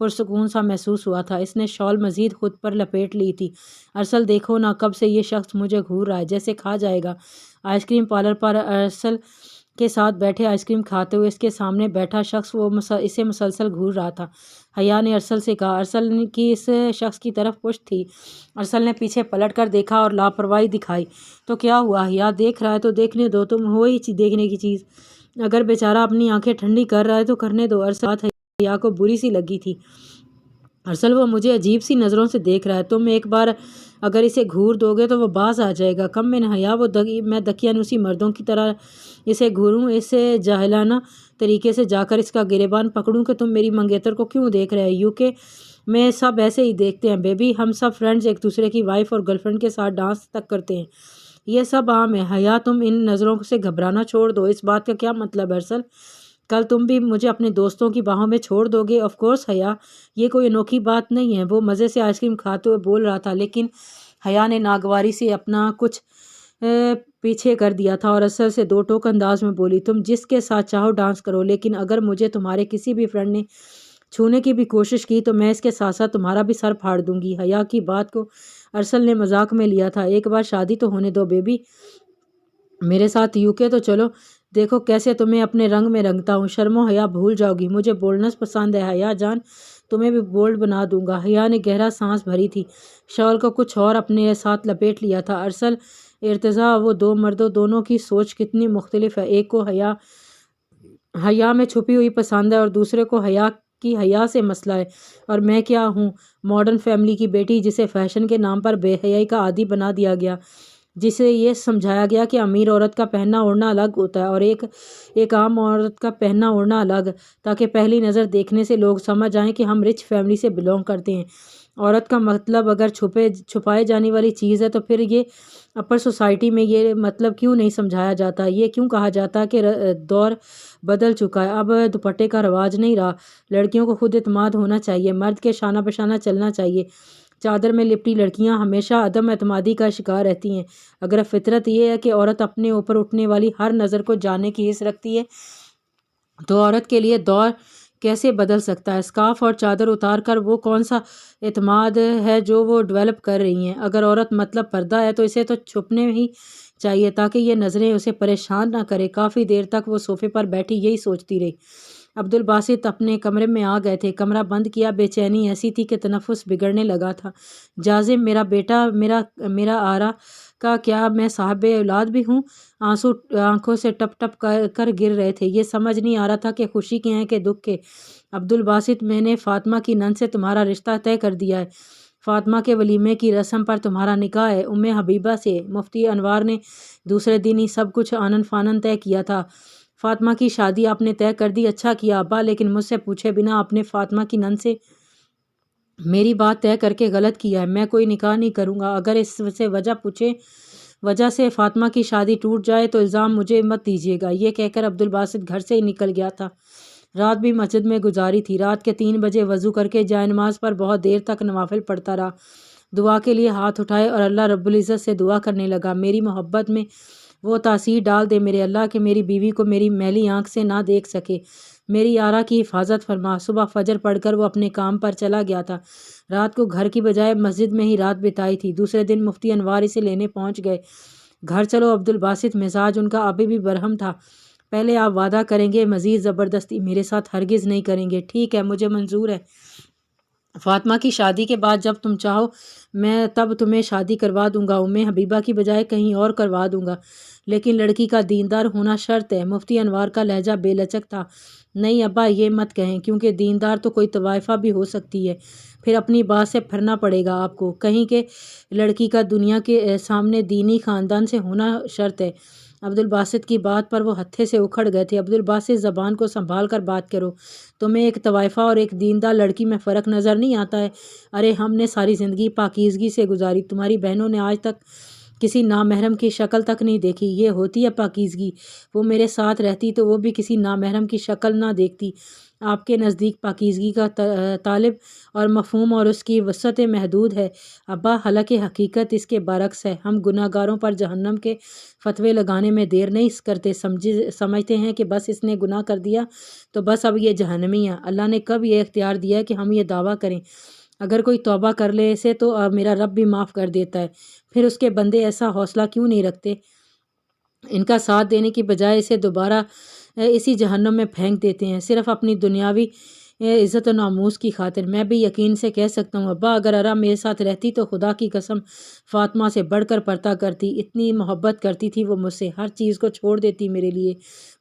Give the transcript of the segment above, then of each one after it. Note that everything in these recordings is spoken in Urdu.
پرسکون سا محسوس ہوا تھا۔ اس نے شال مزید خود پر لپیٹ لی تھی۔ ارسل دیکھو نا، کب سے یہ شخص مجھے گھور رہا ہے، جیسے کھا جائے گا۔ آئس کریم پارلر پر ارسل کے ساتھ بیٹھے آئس کریم کھاتے ہوئے اس کے سامنے بیٹھا شخص اسے مسلسل گھور رہا تھا۔ حیا نے ارسل سے کہا۔ ارسل کی اس شخص کی طرف پشت تھی۔ ارسل نے پیچھے پلٹ کر دیکھا اور لاپرواہی دکھائی۔ تو کیا ہوا؟ حیا دیکھ رہا ہے تو دیکھنے دو، تم ہو ہی دیکھنے کی چیز۔ اگر بیچارہ اپنی آنکھیں ٹھنڈی کر رہا ہے تو کرنے دو۔ ارسل بات حیا کو بری سی لگی تھی۔ ارسل وہ مجھے عجیب سی نظروں سے دیکھ رہا ہے، تم ایک بار اگر اسے گھور دو گے تو وہ باز آ جائے گا۔ کم من حیا، میں دقیانوسی مردوں کی طرح اسے گھوروں، اسے جاہلانہ طریقے سے جا کر اس کا گریبان پکڑوں کہ تم میری منگیتر کو کیوں دیکھ رہے ہو؟ UK میں سب ایسے ہی دیکھتے ہیں بیبی، ہم سب فرینڈز ایک دوسرے کی وائف اور گرل فرینڈ کے ساتھ ڈانس تک کرتے ہیں، یہ سب عام ہے۔ حیا تم ان نظروں سے گھبرانا چھوڑ دو۔ اس بات کا کیا مطلب ہے ارسل؟ کل تم بھی مجھے اپنے دوستوں کی باہوں میں چھوڑ دو گے؟ آف کورس حیا، یہ کوئی انوکھی بات نہیں ہے۔ وہ مزے سے آئس کریم کھاتے ہوئے بول رہا تھا، لیکن حیا نے ناگواری سے اپنا کچھ پیچھے کر دیا تھا اور ارسل سے دو ٹوک انداز میں بولی، تم جس کے ساتھ چاہو ڈانس کرو، لیکن اگر مجھے تمہارے کسی بھی فرینڈ نے چھونے کی بھی کوشش کی تو میں اس کے ساتھ ساتھ تمہارا بھی سر پھاڑ دوں گی۔ حیا کی بات کو ارسل نے مذاق میں لیا تھا۔ ایک بار شادی تو ہونے دو بیبی، میرے ساتھ UK تو چلو، دیکھو کیسے تمہیں اپنے رنگ میں رنگتا ہوں۔ شرم و حیا بھول جاؤ گی، مجھے بولڈنس پسند ہے حیا جان، تمہیں بھی بولڈ بنا دوں گا۔ حیا نے گہرا سانس بھری تھی، شال کو کچھ اور اپنے ساتھ لپیٹ لیا تھا۔ ارسل، ارتضیٰ، وہ دو مردوں دونوں کی سوچ کتنی مختلف ہے، ایک کو حیا میں چھپی ہوئی پسند ہے اور دوسرے کو حیا سے مسئلہ ہے، اور میں کیا ہوں؟ ماڈرن فیملی کی بیٹی جسے فیشن کے نام پر بے حیائی کا عادی بنا دیا گیا، جسے یہ سمجھایا گیا کہ امیر عورت کا پہننا اوڑھنا الگ ہوتا ہے اور ایک عام عورت کا پہننا اوڑھنا الگ، تاکہ پہلی نظر دیکھنے سے لوگ سمجھ جائیں کہ ہم رچ فیملی سے بلونگ کرتے ہیں۔ عورت کا مطلب اگر چھپائے جانے والی چیز ہے تو پھر یہ اپر سوسائٹی میں یہ مطلب کیوں نہیں سمجھایا جاتا؟ یہ کیوں کہا جاتا کہ دور بدل چکا ہے، اب دوپٹے کا رواج نہیں رہا، لڑکیوں کو خود اعتماد ہونا چاہیے، مرد کے شانہ بشانہ چلنا چاہیے۔ چادر میں لپٹی لڑکیاں ہمیشہ عدم اعتمادی کا شکار رہتی ہیں۔ اگر فطرت یہ ہے کہ عورت اپنے اوپر اٹھنے والی ہر نظر کو جاننے کی حس رکھتی ہے تو عورت کے لیے دور کیسے بدل سکتا ہے؟ اسکارف اور چادر اتار کر وہ کون سا اعتماد ہے جو وہ ڈیولپ کر رہی ہیں؟ اگر عورت مطلب پردہ ہے تو اسے تو چھپنے ہی چاہیے تاکہ یہ نظریں اسے پریشان نہ کرے۔ کافی دیر تک وہ صوفے پر بیٹھی یہی سوچتی رہی۔ عبدالباسط اپنے کمرے میں آ گئے تھے۔ کمرہ بند کیا، بے چینی ایسی تھی کہ تنفس بگڑنے لگا تھا۔ جازم، میرا بیٹا، میرا آرا کا کیا میں صاحب اولاد بھی ہوں؟ آنسو آنکھوں سے ٹپ ٹپ کر گر رہے تھے۔ یہ سمجھ نہیں آ رہا تھا کہ خوشی کے ہیں کہ دکھ کے۔ عبدالباسط، میں نے فاطمہ کی نند سے تمہارا رشتہ طے کر دیا ہے۔ فاطمہ کے ولیمے کی رسم پر تمہارا نکاح ہے حبیبہ سے۔ مفتی انوار نے دوسرے دن ہی سب کچھ آنن فانن طے کیا تھا۔ فاطمہ کی شادی آپ نے طے کر دی؟ اچھا کیا ابا، لیکن مجھ سے پوچھے بنا آپ نے فاطمہ کی نند سے میری بات طے کر کے غلط کیا ہے۔ میں کوئی نکاح نہیں کروں گا۔ اگر اس سے وجہ سے فاطمہ کی شادی ٹوٹ جائے تو الزام مجھے مت دیجیے گا۔ یہ کہہ کر عبدالباسط گھر سے ہی نکل گیا تھا۔ رات بھی مسجد میں گزاری تھی۔ رات کے 3 بجے وضو کر کے جائے نماز پر بہت دیر تک نوافل پڑھتا رہا۔ دعا کے لیے ہاتھ اٹھائے اور اللہ رب العزت سے دعا کرنے لگا، میری محبت میں وہ تاثیر ڈال دے میرے اللہ کہ میری بیوی کو میری میلی آنکھ سے نہ دیکھ سکے، میری آرا کی حفاظت فرما۔ صبح فجر پڑھ کر وہ اپنے کام پر چلا گیا تھا۔ رات کو گھر کی بجائے مسجد میں ہی رات بتائی تھی۔ دوسرے دن مفتی انوار اسے لینے پہنچ گئے۔ گھر چلو عبدالباسط، مزاج ان کا ابھی بھی برہم تھا۔ پہلے آپ وعدہ کریں گے مزید زبردستی میرے ساتھ ہرگز نہیں کریں گے؟ ٹھیک ہے، مجھے منظور ہے۔ فاطمہ کی شادی کے بعد جب تم چاہو میں تب تمہیں شادی کروا دوں گا، حبیبہ کی بجائے کہیں اور کروا دوں گا، لیکن لڑکی کا دیندار ہونا شرط ہے۔ مفتی انوار کا لہجہ بے لچک تھا۔ نہیں ابا، یہ مت کہیں، کیونکہ دیندار تو کوئی طوائفہ بھی ہو سکتی ہے، پھر اپنی بات سے پھرنا پڑے گا آپ کو۔ کہیں کہ لڑکی کا دنیا کے سامنے دینی خاندان سے ہونا شرط ہے۔ عبدالباسط کی بات پر وہ ہتھے سے اکھڑ گئے تھے۔ عبدالباسط، زبان کو سنبھال کر بات کرو، تمہیں ایک طوائفہ اور ایک دیندار لڑکی میں فرق نظر نہیں آتا ہے؟ ارے ہم نے ساری زندگی پاکیزگی سے گزاری، تمہاری بہنوں نے آج تک کسی نامحرم کی شکل تک نہیں دیکھی، یہ ہوتی ہے پاکیزگی؟ وہ میرے ساتھ رہتی تو وہ بھی کسی نامحرم کی شکل نہ دیکھتی۔ آپ کے نزدیک پاکیزگی کا طالب اور مفہوم اور اس کی وسعت محدود ہے ابا، حالانکہ حقیقت اس کے برعکس ہے۔ ہم گناہ گاروں پر جہنم کے فتوے لگانے میں دیر نہیں کرتے، سمجھتے ہیں کہ بس اس نے گناہ کر دیا تو بس اب یہ جہنمی ہے۔ اللہ نے کب یہ اختیار دیا کہ ہم یہ دعویٰ کریں؟ اگر کوئی توبہ کر لے اسے تو میرا رب بھی معاف کر دیتا ہے۔ پھر اس کے بندے ایسا حوصلہ کیوں نہیں رکھتے؟ ان کا ساتھ دینے کی بجائے اسے دوبارہ اسی جہنم میں پھینک دیتے ہیں، صرف اپنی دنیاوی عزت و ناموس کی خاطر۔ میں بھی یقین سے کہہ سکتا ہوں ابا، اگر ارا میرے ساتھ رہتی تو خدا کی قسم فاطمہ سے بڑھ کر پردہ کرتی۔ اتنی محبت کرتی تھی وہ مجھ سے، ہر چیز کو چھوڑ دیتی میرے لیے۔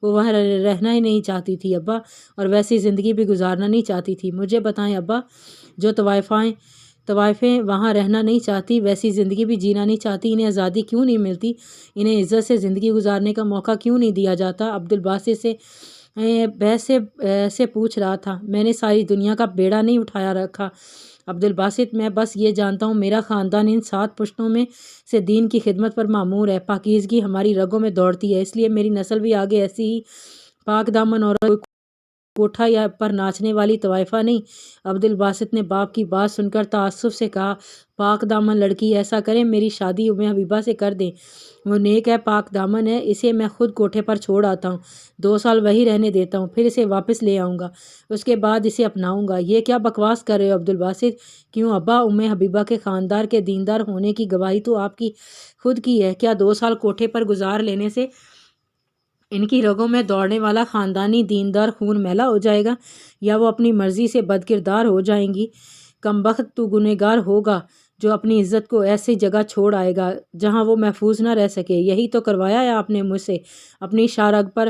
وہ وہاں رہنا ہی نہیں چاہتی تھی ابا، اور ویسی زندگی بھی گزارنا نہیں چاہتی تھی۔ مجھے بتائیں ابا، جو طوائفیں وہاں رہنا نہیں چاہتی، ویسی زندگی بھی جینا نہیں چاہتی، انہیں آزادی کیوں نہیں ملتی؟ انہیں عزت سے زندگی گزارنے کا موقع کیوں نہیں دیا جاتا؟ عبدالباسط سے بحث سے پوچھ رہا تھا۔ میں نے ساری دنیا کا بیڑا نہیں اٹھایا رکھا عبدالباسط، میں بس یہ جانتا ہوں میرا خاندان ان 7 پشتوں میں سے دین کی خدمت پر مامور ہے۔ پاکیزگی ہماری رگوں میں دوڑتی ہے، اس لیے میری نسل بھی آگے ایسی ہی پاک دامن اور کوٹھا یا پر ناچنے والی طوائفہ نہیں۔ عبدالباسط نے باپ کی بات سن کر تعصب سے کہا، پاک دامن لڑکی، ایسا کریں میری شادی ام حبیبہ سے کر دیں، وہ نیک ہے، پاک دامن ہے، اسے میں خود کوٹھے پر چھوڑ آتا ہوں، 2 سال وہی رہنے دیتا ہوں، پھر اسے واپس لے آؤں گا، اس کے بعد اسے اپناؤں گا۔ یہ کیا بکواس کر رہے ہو عبدالباسط؟ کیوں ابا؟ ام حبیبہ کے خاندار کے دیندار ہونے کی گواہی تو آپ کی خود کی ہے۔ کیا 2 سال کوٹھے پر گزار لینے سے ان کی رگوں میں دوڑنے والا خاندانی دیندار خون میلا ہو جائے گا، یا وہ اپنی مرضی سے بدکردار ہو جائیں گی؟ کمبخت، تو گنہگار ہوگا جو اپنی عزت کو ایسی جگہ چھوڑ آئے گا جہاں وہ محفوظ نہ رہ سکے۔ یہی تو کروایا ہے آپ نے مجھ سے، اپنی شارگ پر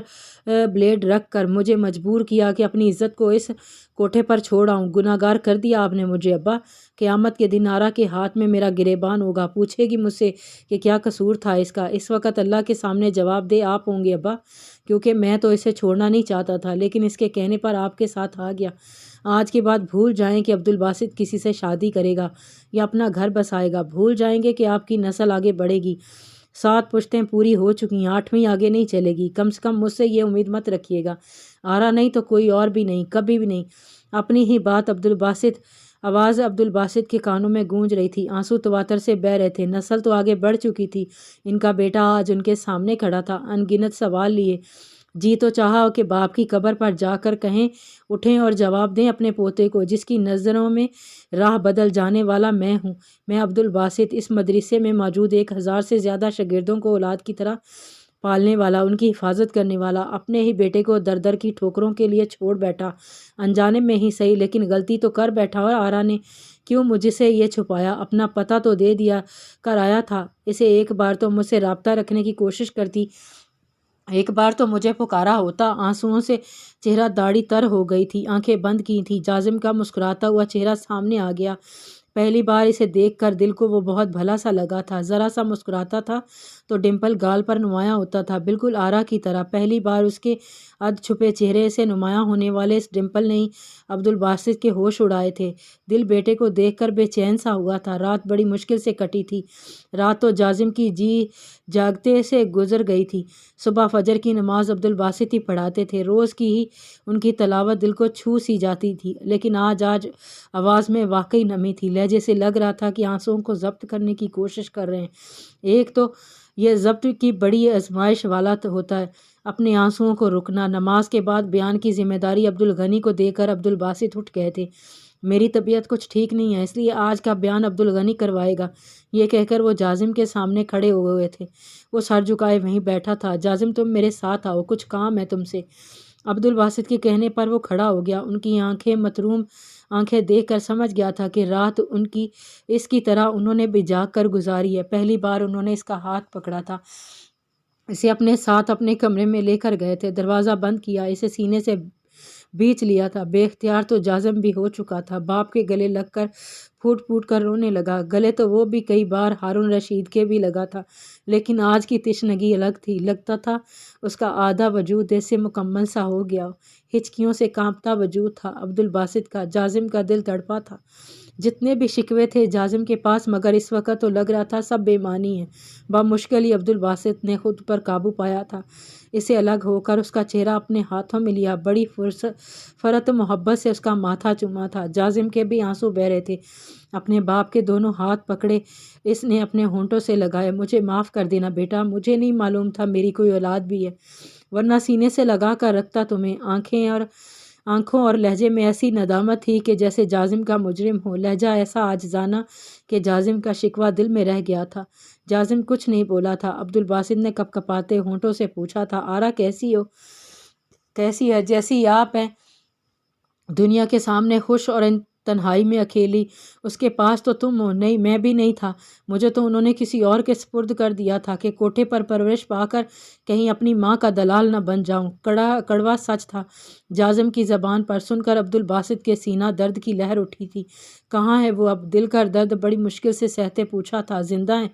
بلیڈ رکھ کر مجھے مجبور کیا کہ اپنی عزت کو اس کوٹھے پر چھوڑ آؤں۔ گناہ گار کر دیا آپ نے مجھے ابا۔ قیامت کے دن آرا کے ہاتھ میں میرا گریبان ہوگا، پوچھے گی مجھ سے کہ کیا قصور تھا اس کا۔ اس وقت اللہ کے سامنے جواب دہ آپ ہوں گے ابا، کیونکہ میں تو اسے چھوڑنا نہیں چاہتا تھا، لیکن اس کے کہنے پر آپ کے ساتھ آ گیا۔ آج کے بعد بھول جائیں کہ عبدالباسط کسی سے شادی کرے گا یا اپنا گھر بسائے گا، بھول جائیں گے کہ آپ کی نسل آگے بڑھے گی۔ 7 پشتیں پوری ہو چکی ہیں، 8ویں آگے نہیں چلے گی۔ کم سے کم مجھ سے یہ امید مت رکھیے گا، آرا نہیں تو کوئی اور بھی نہیں، کبھی بھی نہیں۔ اپنی ہی بات عبدالباسط، آواز عبدالباسط کے کانوں میں گونج رہی تھی، آنسو تواتر سے بہہ رہے تھے۔ نسل تو آگے بڑھ چکی تھی، ان کا بیٹا آج ان کے سامنے کھڑا تھا، ان گنت سوال لیے، جی تو چاہا کہ باپ کی قبر پر جا کر کہیں اٹھیں اور جواب دیں اپنے پوتے کو، جس کی نظروں میں راہ بدل جانے والا میں ہوں۔ میں عبدالباسط، اس مدرسے میں موجود 1000 سے زیادہ شاگردوں کو اولاد کی طرح پالنے والا، ان کی حفاظت کرنے والا، اپنے ہی بیٹے کو در در کی ٹھوکروں کے لیے چھوڑ بیٹھا، انجانے میں ہی صحیح لیکن غلطی تو کر بیٹھا۔ اور آرا نے کیوں مجھ سے یہ چھپایا؟ اپنا پتہ تو دے دیا کر آیا تھا اسے، ایک بار تو مجھ سے رابطہ رکھنے کی کوشش کرتی، ایک بار تو مجھے پکارا ہوتا۔ آنسوؤں سے چہرہ داڑھی تر ہو گئی تھی، آنکھیں بند کی تھیں۔ جازم کا مسکراتا ہوا چہرہ سامنے آ گیا۔ پہلی بار اسے دیکھ کر دل کو وہ بہت بھلا سا لگا تھا، ذرا سا مسکراتا تھا تو ڈمپل گال پر نمایاں ہوتا تھا، بالکل آرا کی طرح۔ پہلی بار اس کے ادھ چھپے چہرے سے نمایاں ہونے والے اس ڈمپل نے ہی عبدالباسط کے ہوش اڑائے تھے۔ دل بیٹے کو دیکھ کر بے چین سا ہوا تھا۔ رات بڑی مشکل سے کٹی تھی، رات تو جازم کی جی جاگتے سے گزر گئی تھی۔ صبح فجر کی نماز عبدالباسط ہی پڑھاتے تھے، روز کی ہی ان کی تلاوت دل کو چھو سی جاتی تھی، لیکن آج آواز میں واقعی نمی تھی، لہجے سے لگ رہا تھا کہ آنسوؤں کو ضبط کرنے کی کوشش کر رہے ہیں۔ ایک تو یہ ضبط کی بڑی آزمائش والا ہوتا ہے، اپنے آنسوؤں کو روکنا۔ نماز کے بعد بیان کی ذمہ داری عبدالغنی کو دے کر عبدالباسط اٹھ گئے تھے۔ میری طبیعت کچھ ٹھیک نہیں ہے، اس لیے آج کا بیان عبدالغنی کروائے گا، یہ کہہ کر وہ جازم کے سامنے کھڑے ہوئے تھے۔ وہ سر جھکائے وہیں بیٹھا تھا۔ جازم تم میرے ساتھ آؤ، کچھ کام ہے تم سے۔ عبدالباسط کے کہنے پر وہ کھڑا ہو گیا۔ ان کی آنکھیں متروم آنکھیں دیکھ کر سمجھ گیا تھا کہ رات ان کی اس کی طرح انہوں نے بھی جاگ کر گزاری ہے۔ پہلی بار انہوں نے اس کا ہاتھ پکڑا تھا، اسے اپنے ساتھ اپنے کمرے میں لے کر گئے تھے، دروازہ بند کیا، اسے سینے سے بیچ لیا تھا۔ بے اختیار تو جازم بھی ہو چکا تھا، باپ کے گلے لگ کر پھوٹ پھوٹ کر رونے لگا۔ گلے تو وہ بھی کئی بار ہارون رشید کے بھی لگا تھا، لیکن آج کی تشنگی الگ تھی، لگتا تھا اس کا آدھا وجود اس سے مکمل سا ہو گیا، ہچکیوں سے کانپتا وجود تھا عبد الباسط کا۔ جازم کا دل تڑپا تھا۔ جتنے بھی شکوے تھے جازم کے پاس، مگر اس وقت تو لگ رہا تھا سب بے معنی ہے۔ بمشکل ہی عبد الباسط نے خود پر قابو پایا تھا۔ اسے الگ ہو کر اس کا چہرہ اپنے ہاتھوں میں لیا، بڑی فرت محبت سے اس کا ماتھا چوما تھا۔ جازم کے بھی آنسو بہہ رہے تھے۔ اپنے باپ کے دونوں ہاتھ پکڑے اس نے اپنے ہونٹوں سے لگائے۔ مجھے معاف کر دینا بیٹا، مجھے نہیں معلوم تھا میری کوئی اولاد بھی ہے، ورنہ سینے سے لگا کر رکھتا تمہیں۔ آنکھوں اور لہجے میں ایسی ندامت تھی کہ جیسے جازم کا مجرم ہو، لہجہ ایسا عاجزانہ کہ جازم کا شکوہ دل میں رہ گیا تھا۔ جازم کچھ نہیں بولا تھا۔ عبد الباسط نے کپ کپاتے ہونٹوں سے پوچھا تھا، آرا کیسی ہو؟ کیسی ہے؟ جیسی آپ ہیں، دنیا کے سامنے خوش اور تنہائی میں اکیلی۔ اس کے پاس تو تم ہو۔ نہیں، میں بھی نہیں تھا، مجھے تو انہوں نے کسی اور کے سپرد کر دیا تھا کہ کوٹھے پر پرورش پا کر کہیں اپنی ماں کا دلال نہ بن جاؤں۔ کڑوا سچ تھا جازم کی زبان پر۔ سن کر عبد الباسط کے سینہ درد کی لہر اٹھی تھی۔ کہاں ہے وہ اب؟ دل کا درد بڑی مشکل سے سہتے پوچھا تھا۔ زندہ ہیں؟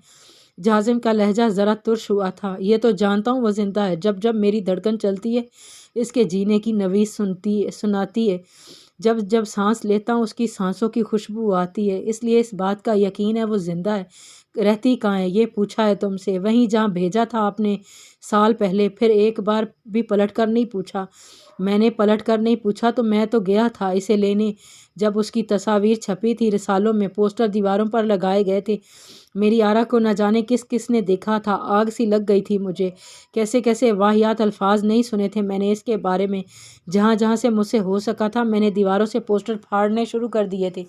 جازم کا لہجہ ذرا ترش ہوا تھا۔ یہ تو جانتا ہوں وہ زندہ ہے، جب جب میری دھڑکن چلتی ہے اس کے جینے کی نوید سناتی ہے، جب جب سانس لیتا ہوں اس کی سانسوں کی خوشبو آتی ہے، اس لیے اس بات کا یقین ہے وہ زندہ ہے۔ رہتی کہاں ہے یہ پوچھا ہے تم سے؟ وہیں جہاں بھیجا تھا آپ نے سال پہلے۔ پھر ایک بار بھی پلٹ کر نہیں پوچھا؟ میں نے پلٹ کر نہیں پوچھا تو میں تو گیا تھا اسے لینے، جب اس کی تصاویر چھپی تھی رسالوں میں، پوسٹر دیواروں پر لگائے گئے تھے۔ میری آرا کو نہ جانے کس کس نے دیکھا تھا، آگ سی لگ گئی تھی مجھے۔ کیسے کیسے واہیات الفاظ نہیں سنے تھے میں نے اس کے بارے میں۔ جہاں جہاں سے مجھ سے ہو سکا تھا میں نے دیواروں سے پوسٹر پھاڑنے شروع کر دیے تھے۔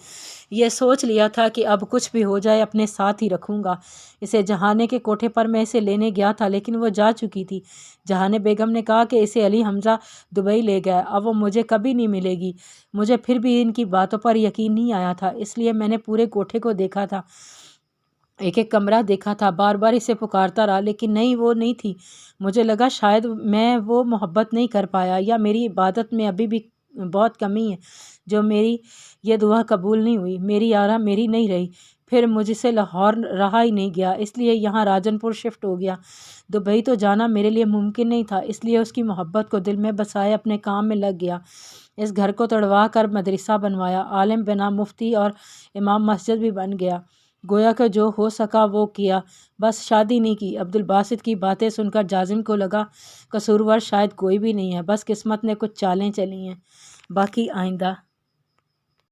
یہ سوچ لیا تھا کہ اب کچھ بھی ہو جائے اپنے ساتھ ہی رکھوں گا اسے۔ جہانے کے کوٹھے پر میں اسے لینے گیا تھا لیکن وہ جا چکی تھی۔ جہانے بیگم نے کہا کہ اسے علی حمزہ دبئی لے گیا، اب وہ مجھے کبھی نہیں ملے گی۔ مجھے پھر بھی ان کی باتوں پر یقین نہیں آیا تھا، اس لیے میں نے پورے کوٹھے کو دیکھا تھا، ایک ایک کمرہ دیکھا تھا، بار بار اسے پکارتا رہا لیکن نہیں، وہ نہیں تھی۔ مجھے لگا شاید میں وہ محبت نہیں کر پایا، یا میری عبادت میں ابھی بھی بہت کمی ہے جو میری یہ دعا قبول نہیں ہوئی۔ میری آرا میری نہیں رہی۔ پھر مجھ سے لاہور رہا ہی نہیں گیا، اس لیے یہاں راجن پور شفٹ ہو گیا۔ دبئی تو جانا میرے لیے ممکن نہیں تھا، اس لیے اس کی محبت کو دل میں بسائے اپنے کام میں لگ گیا۔ اس گھر کو تڑوا کر مدرسہ بنوایا، عالم بنا، مفتی اور امام مسجد بھی بن گیا۔ گویا کہ جو ہو سکا وہ کیا، بس شادی نہیں کی۔ عبد الباسط کی باتیں سن کر جازم کو لگا قصوروار شاید کوئی بھی نہیں ہے، بس قسمت نے کچھ چالیں چلی ہیں۔ باقی آئندہ